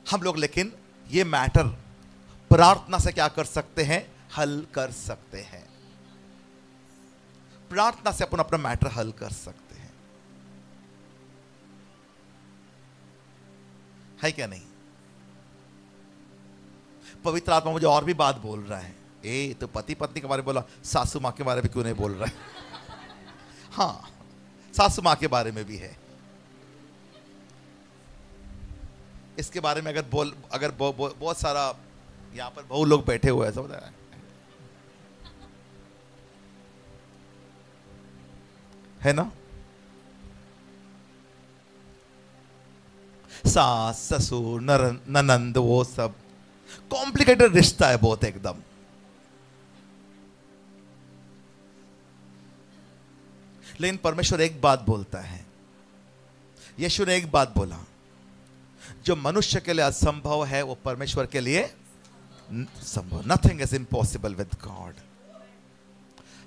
हम लोग लेकिन ये मैटर प्रार्थना से क्या कर सकते हैं, हल कर सकते हैं। प्रार्थना से अपन अपना मैटर हल कर सकते हैं, है क्या नहीं। पवित्र आत्मा मुझे और भी बात बोल रहा है। ए तो पति पत्नी के बारे में बोला, सासू मां के बारे में क्यों नहीं बोल रहा है? हाँ, सासू मां के बारे में भी है। इसके बारे में अगर बहुत सारा यहां पर बहु लोग बैठे हुए हैं, समझ है ना। सास ससुर ननंद वो सब कॉम्प्लिकेटेड रिश्ता है बहुत एकदम। लेकिन परमेश्वर एक बात बोलता है, यीशु ने एक बात बोला, जो मनुष्य के लिए असंभव है वो परमेश्वर के लिए संभव। Nothing is impossible with God.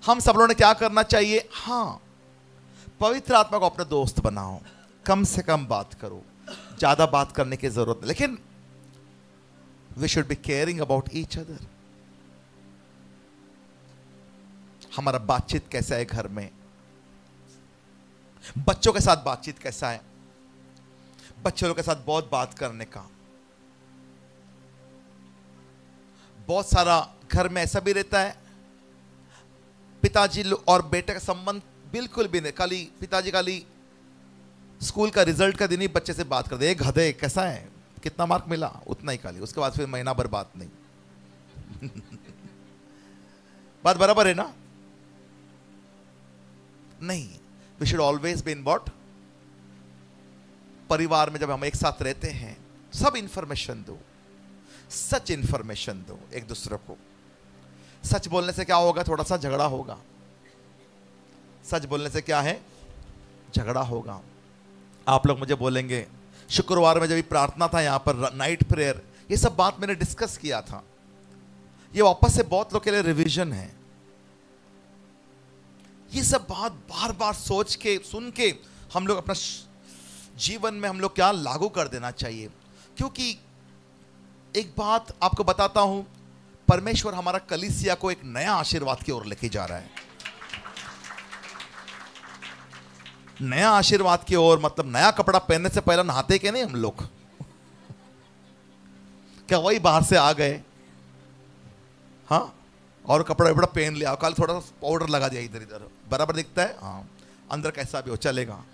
हम सब लोगों ने क्या करना चाहिए, हाँ, पवित्र आत्मा को अपना दोस्त बनाओ, कम से कम बात करो, ज्यादा बात करने की जरूरत नहीं, लेकिन we should be caring about each other. हमारा बातचीत कैसा है घर में, बच्चों के साथ बातचीत कैसा है, बच्चों के साथ बहुत बात करने का। बहुत सारा घर में ऐसा भी रहता है, पिताजी और बेटे का संबंध बिल्कुल भी नहीं, खाली पिताजी खाली स्कूल का रिजल्ट का दिन ही बच्चे से बात करते, एक गधे कैसा है, कितना मार्क मिला, उतना ही खाली, उसके बाद फिर महीना भर बात नहीं। बात बराबर है ना? नहीं, we should always be in what, परिवार में जब हम एक साथ रहते हैं, सब इंफॉर्मेशन दो, सच इंफॉर्मेशन दो एक दूसरे को। सच बोलने से क्या होगा, थोड़ा सा झगड़ा होगा। सच बोलने से क्या है, झगड़ा होगा। आप लोग मुझे बोलेंगे, शुक्रवार में जब प्रार्थना था यहाँ पर, नाइट प्रेयर, ये सब बात मैंने डिस्कस किया था, ये वापस से बहुत लोग के लिए रिवीजन है। ये सब बात बार बार सोच के सुन के हम लोग अपना जीवन में हम लोग क्या लागू कर देना चाहिए। क्योंकि एक बात आपको बताता हूं, परमेश्वर हमारा कलीसिया को एक नया आशीर्वाद की ओर लेके जा रहा है। नया आशीर्वाद की ओर मतलब नया कपड़ा पहनने से पहले नहाते के नहीं हम लोग? क्या वही बाहर से आ गए, हाँ, और कपड़ा वपड़ा पहन लिया, कल थोड़ा सा पाउडर लगा दिया इधर इधर, बराबर दिखता है, हाँ, अंदर कैसा भी हो चलेगा?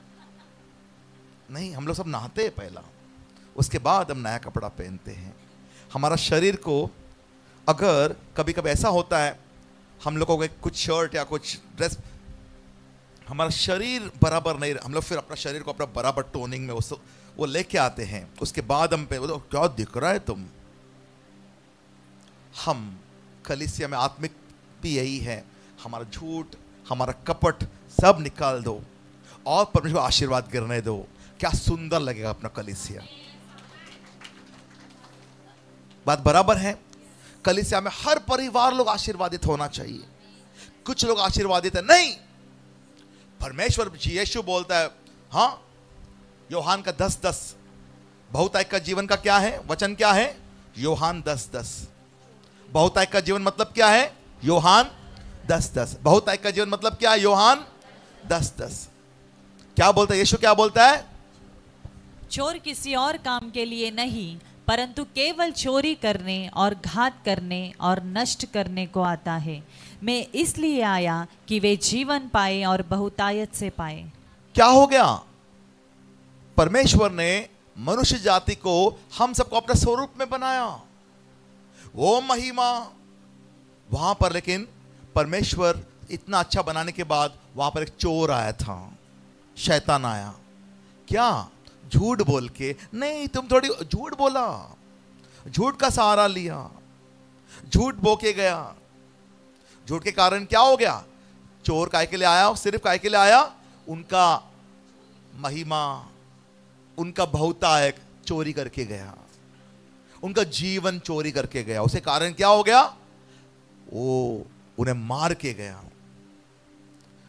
नहीं, हम लोग सब नहाते हैं पहला, उसके बाद हम नया कपड़ा पहनते हैं। हमारा शरीर को अगर कभी कभी ऐसा होता है, हम लोगों को कुछ शर्ट या कुछ ड्रेस, हमारा शरीर बराबर नहीं, हम लोग फिर अपना शरीर को अपना बराबर टोनिंग में वो लेके आते हैं, उसके बाद हम पे तो क्या दिख रहा है तुम। हम कलीसिया में आत्मिक भी यही है, हमारा झूठ हमारा कपट सब निकाल दो और परमेश्वर आशीर्वाद गिरने दो। क्या सुंदर लगेगा अपना कलीसिया। बात बराबर है। कलीसिया में हर परिवार लोग आशीर्वादित होना चाहिए। कुछ लोग आशीर्वादित है नहीं, परमेश्वर यीशु बोलता है, हाँ, यूहान का 10:10, बहुतायत का जीवन का क्या है, वचन क्या है, यूहान 10:10। बहुतायत का जीवन मतलब क्या है, यूहान 10:10। बहुतायत का जीवन मतलब क्या है, यूहान 10:10। क्या बोलता है यीशु, क्या बोलता है? चोर किसी और काम के लिए नहीं, परंतु केवल चोरी करने और घात करने और नष्ट करने को आता है। मैं इसलिए आया कि वे जीवन पाए और बहुतायत से पाए। क्या हो गया? परमेश्वर ने मनुष्य जाति को, हम सबको अपने स्वरूप में बनाया। वो महिमा वहां पर, लेकिन परमेश्वर इतना अच्छा बनाने के बाद वहां पर एक चोर आया था, शैतान आया। क्या? झूठ बोल के, नहीं तुम थोड़ी झूठ बोला, झूठ का सहारा लिया, झूठ बोके गया। झूठ के कारण क्या हो गया? चोर काय के लिए आया? सिर्फ काय के लिए आया? उनका महिमा, उनका बहुतायत चोरी करके गया, उनका जीवन चोरी करके गया। उसके कारण क्या हो गया? वो उन्हें मार के गया।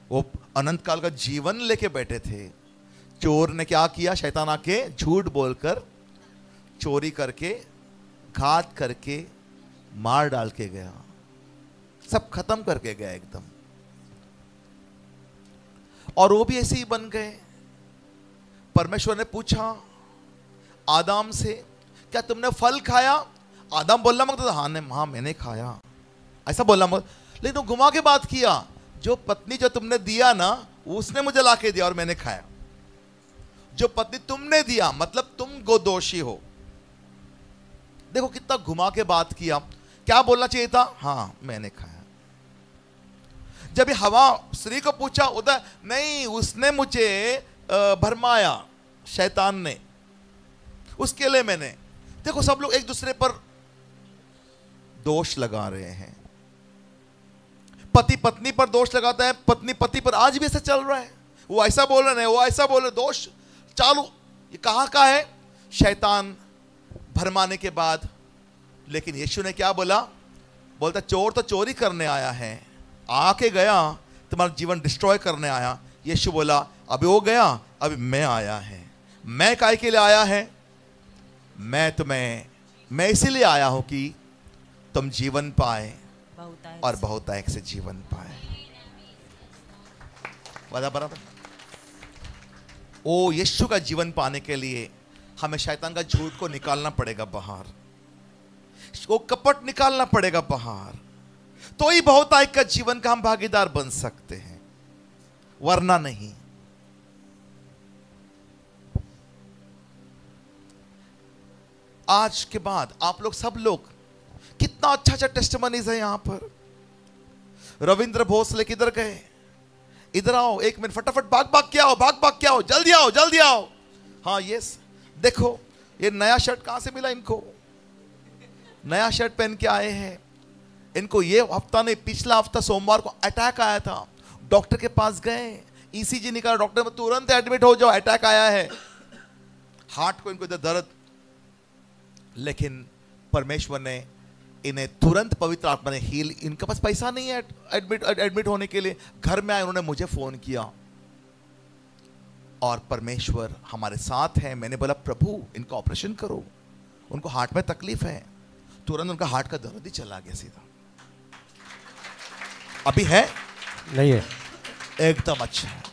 वो अनंत काल का जीवन लेके बैठे थे। चोर ने क्या किया? शैतान आके झूठ बोलकर, चोरी करके, घात करके, मार डाल के गया, सब खत्म करके गया एकदम। और वो भी ऐसे ही बन गए। परमेश्वर ने पूछा आदम से, क्या तुमने फल खाया? आदम बोलना मत, हाँ मैंने खाया, ऐसा बोलना मत। लेकिन वो घुमा के बात किया, जो पत्नी जो तुमने दिया ना, उसने मुझे लाके दिया और मैंने खाया। जो पत्नी तुमने दिया मतलब तुम गोदोषी हो। देखो कितना घुमा के बात किया। क्या बोलना चाहिए था? हाँ मैंने खाया। जब ये हवा स्त्री को पूछा, उधर नहीं, उसने मुझे भरमाया, शैतान ने, उसके लिए मैंने। देखो सब लोग एक दूसरे पर दोष लगा रहे हैं। पति पत्नी पर दोष लगाता है, पत्नी पति पर। आज भी ऐसा चल रहा है। वो ऐसा बोल रहे हैं, वो ऐसा बोल रहे, दोष चालू। ये कहाँ का है? शैतान भरमाने के बाद। लेकिन यीशु ने क्या बोला? बोलता चोर तो चोरी करने आया है, आके गया, तुम्हारा जीवन डिस्ट्रॉय करने आया। यीशु बोला अभी वो गया, अभी मैं आया है। मैं काय के लिए आया है? मैं इसीलिए आया हूं कि तुम जीवन पाए और बहुतायत से जीवन पाए। बराबर। ओ यीशु का जीवन पाने के लिए हमें शैतान का झूठ को निकालना पड़ेगा बाहर, वो कपट निकालना पड़ेगा बाहर, तो ही बहुतायत का जीवन का हम भागीदार बन सकते हैं, वरना नहीं। आज के बाद आप लोग सब लोग, कितना अच्छा अच्छा टेस्टिमनीज है यहां पर। रविंद्र भोसले किधर गए? इधर आओ, एक मिनट, फटाफट भाग भाग के आओ, भाग भाग के आओ, जल्दी आओ जल्दी आओ। हाँ यस, देखो ये नया शर्ट कहां से मिला इनको? नया शर्ट पहन के आए हैं। इनको ये हफ्ता नहीं, पिछला हफ्ता सोमवार को अटैक आया था। डॉक्टर के पास गए, ईसीजी निकाला, डॉक्टर में तुरंत एडमिट हो जाओ, अटैक आया है, हार्ट को इनको इधर दर्द। लेकिन परमेश्वर ने इन्हें तुरंत, पवित्र आत्मा ने हील। इनके पास पैसा नहीं है एडमिट होने के लिए। घर में आए, उन्होंने मुझे फोन किया और परमेश्वर हमारे साथ है। मैंने बोला प्रभु इनका ऑपरेशन करो, उनको हार्ट में तकलीफ है। तुरंत उनका हार्ट का दर्द ही चला गया सीधा। अभी है नहीं है, एकदम अच्छा है।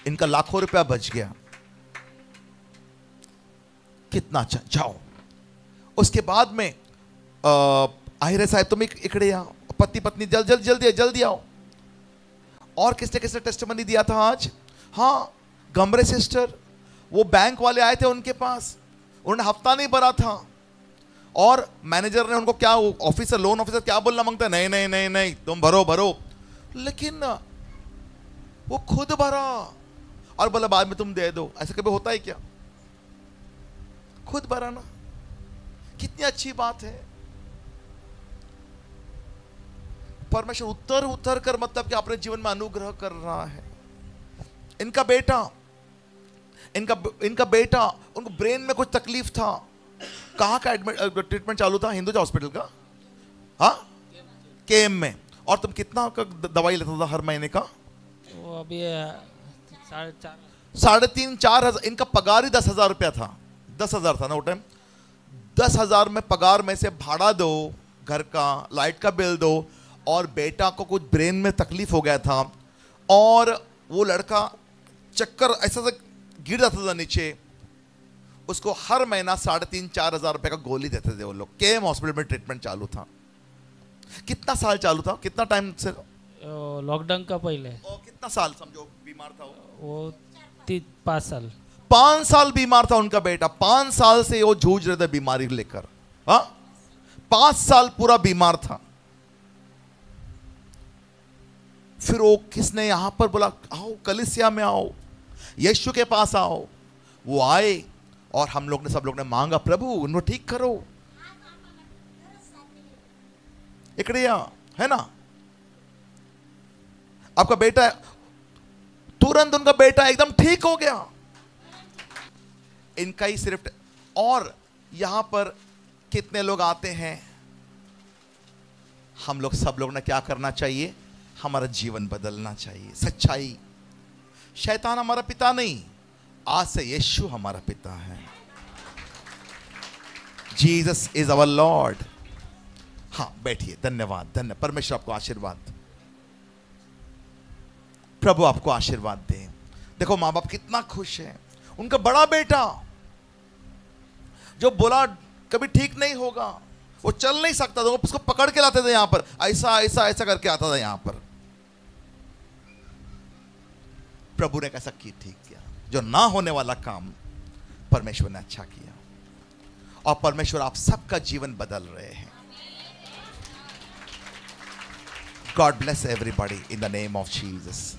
इनका लाखों रुपया बच गया। कितना अच्छा। जाओ। उसके बाद में आहिरे साहब तुम इकड़े आओ, पति पत्नी जल्दी आओ। और किसने किसने टेस्टिमनी दिया था आज? हाँ, गमरे सिस्टर, वो बैंक वाले आए थे उनके पास, उन्होंने हफ्ता नहीं भरा था और मैनेजर ने उनको क्या, ऑफिसर, लोन ऑफिसर क्या बोलना मांगता है? नहीं नहीं नहीं नहीं तुम भरो। लेकिन वो खुद भरा और बोला बाद में तुम दे दो। ऐसा कभी होता है क्या? खुद भरा ना, कितनी अच्छी बात है। परमेश्वर उतर उतर कर मतलब कि अपने जीवन में अनुग्रह कर रहा है। इनका बेटा उनको ब्रेन में कुछ तकलीफ था। कहाँ का ट्रीटमेंट चालू था? हिंदुजा हॉस्पिटल का, हाँ, केएम में। और तुम कितना का दवाई लेता था हर महीने का? वो अभी 3,500-4,000। इनका पगार ही 10,000 रुपया था। 10,000 था ना वो टाइम। 10,000 में पगार में से भाड़ा दो, घर का लाइट का बिल दो, और बेटा को कुछ ब्रेन में तकलीफ हो गया था और वो लड़का चक्कर ऐसा से गिर जाता था नीचे। उसको हर महीना 3,500-4,000 रुपए का गोली देते थे वो लोग। केएम हॉस्पिटल में ट्रीटमेंट चालू था। कितना साल चालू था? कितना टाइम से? लॉकडाउन का पहले। और कितना साल समझो बीमार था वो 5 साल। 5 साल बीमार था उनका बेटा। 5 साल से वो जूझ रहे थे बीमारी लेकर। हाँ, 5 साल पूरा बीमार था। फिर वो किसने यहां पर बोला, आओ कलीसिया में आओ, यीशु के पास आओ। वो आए और हम लोग ने, सब लोग ने मांगा, प्रभु उनको ठीक करो। इकड़िया है ना, आपका बेटा, तुरंत उनका बेटा एकदम ठीक हो गया। इनका ही सिर्फ। और यहां पर कितने लोग आते हैं? हम लोग, सब लोग ने क्या करना चाहिए? हमारा जीवन बदलना चाहिए। सच्चाई, शैतान हमारा पिता नहीं, आज से यीशु हमारा पिता है। Jesus is our Lord. हाँ, बैठिए। धन्यवाद, धन्यवाद। परमेश्वर आपको आशीर्वाद, प्रभु आपको आशीर्वाद दे। देखो माँ बाप कितना खुश है। उनका बड़ा बेटा जो बोला कभी ठीक नहीं होगा, वो चल नहीं सकता था, उसको पकड़ के लाते थे यहां पर, ऐसा ऐसा ऐसा करके आता था यहां पर। प्रभु ने कैसा की ठीक किया। जो ना होने वाला काम परमेश्वर ने अच्छा किया। और परमेश्वर आप सबका जीवन बदल रहे हैं। God bless everybody in the name of Jesus.